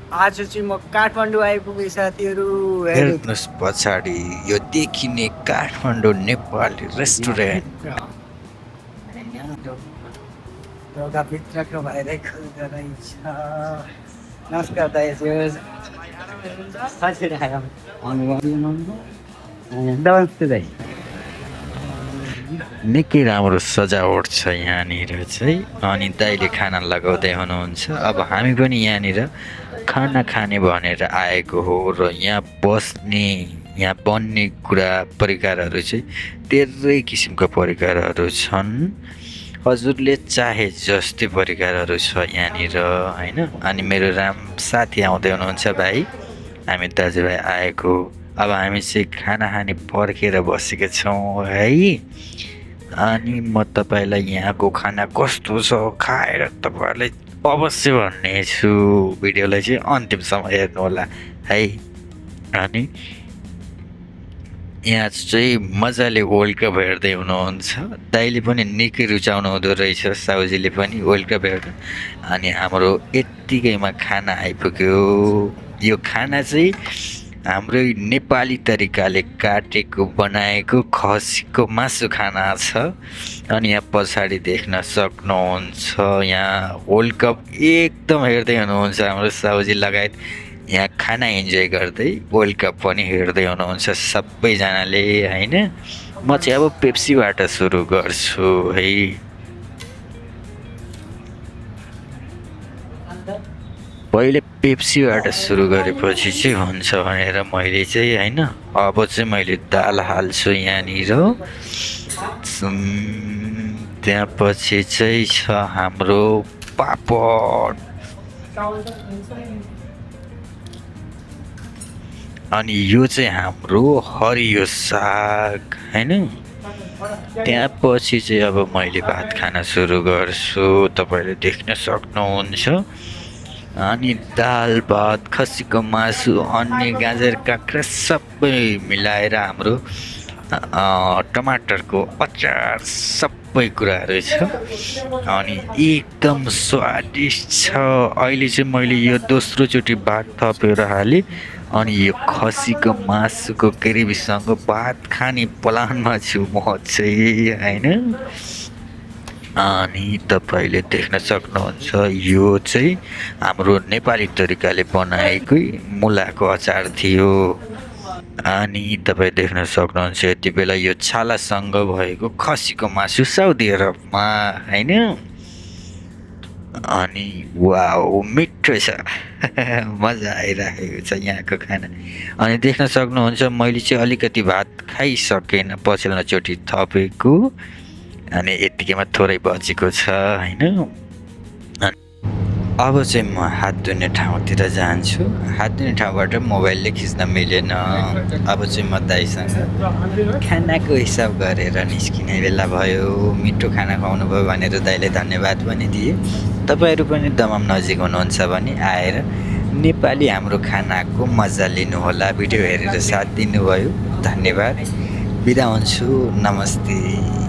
आज चाहिँ म काठमाडौँ आइपुगेँ साथीहरू। हेर्नुहोस् पछाडि यो देखिने काठमाडौँ नेपाली रेस्टुरेन्ट। ढोकाभित्रको भएरै खुल्दो रहेछ। नमस्कार दाइज्यू। हजुर आयो। नमस्ते दाइ। निकै राम्रो सजावट छ यहाँनिर चाहिँ। अनि दाइले खाना लगाउँदै हुनुहुन्छ। अब हामी पनि यहाँनिर खाना खाने भनेर आएको हो र यहाँ बस्ने यहाँ बन्ने कुरा परिकारहरू चाहिँ धेरै किसिमका परिकारहरू छन्। हजुरले चाहे जस्तै परिकारहरू छ यहाँनिर होइन। अनि मेरो साथी आउँदै हुनुहुन्छ भाइ, हामी दाजुभाइ आएको। अब हामी चाहिँ खाना खाने पर्खेर बसेका छौँ है। अनि म तपाईँलाई यहाँको खाना कस्तो छ खाएर तपाईँहरूलाई अवश्य भन्नेछु। भिडियोलाई चाहिँ अन्तिमसम्म हेर्नु होला है। अनि यहाँ चाहिँ मजाले वर्ल्ड कप हेर्दै हुनुहुन्छ। दाइले पनि निकै रुचाउनु हुँदो रहेछ, साउजीले पनि वर्ल्ड कप हेर्दा। अनि हाम्रो यत्तिकैमा खाना आइपुग्यो। यो खाना चाहिँ हाम्रो नेपाली तरिकाले काटेको बनाएको खसीको मासु खाना छ। अनि यहाँ पछाडि देख्न सक्नुहुन्छ यहाँ वर्ल्ड कप एकदम हेर्दै हुनुहुन्छ हाम्रो साउजी लगायत। यहाँ खाना इन्जोय गर्दै वर्ल्ड कप पनि हेर्दै हुनुहुन्छ सबैजनाले होइन। म चाहिँ अब पेप्सीबाट सुरु गर्छु है। पहिले पेप्सीबाट सुरु गरेपछि चाहिँ हुन्छ भनेर मैले चाहिँ होइन। अब चाहिँ मैले दाल हाल्छु यहाँनिर। त्यहाँ पछि चाहिँ छ हाम्रो पापड। अनि यो चाहिँ हाम्रो हरियो साग होइन। त्यहाँ पछि चाहिँ अब मैले भात खान सुरु गर्छु, तपाईँले देख्न सक्नुहुन्छ। अनि दाल भात खसीको मासु अनि गाजर काँक्रा सबै मिलाएर हाम्रो टमाटरको अचार सबै कुराहरू छ। अनि एकदम स्वादिष्ट छ। अहिले चाहिँ मैले यो दोस्रोचोटि भात थपेर हालेँ। अनि यो खसीको मासुको ग्रेभीसँग भात खाने प्लानमा छु म चाहिँ होइन। अनि तपाईँले देख्न सक्नुहुन्छ यो चाहिँ हाम्रो नेपाली तरिकाले बनाएकै मुलाको अचार थियो। अनि तपाईँ देख्न सक्नुहुन्छ यति बेला यो छालासँग भएको खसीको मासु साउदी अरबमा होइन। अनि वाउ मिठो छ। मजा आइरहेको छ यहाँको खाना। अनि देख्न सक्नुहुन्छ मैले चाहिँ अलिकति भात खाइसकेन पछिल्लोचोटि थपेको। अनि यत्तिकैमा थोरै बचेको छ होइन। अब चाहिँ म हात धुने ठाउँतिर जान्छु। हात धुने ठाउँबाट मोबाइलले खिच्न मिलेन। अब चाहिँ म दाइसँग खानाको हिसाब गरेर निस्किने बेला भयो। मिठो खाना खुवाउनु भयो भनेर दाइले धन्यवाद पनि दिए। तपाईँहरू पनि दमाम नजिक हुनुहुन्छ भने आएर नेपाली हाम्रो खानाको मजा लिनुहोला। भिडियो हेरेर साथ दिनुभयो धन्यवाद। बिदा हुन्छु, नमस्ते।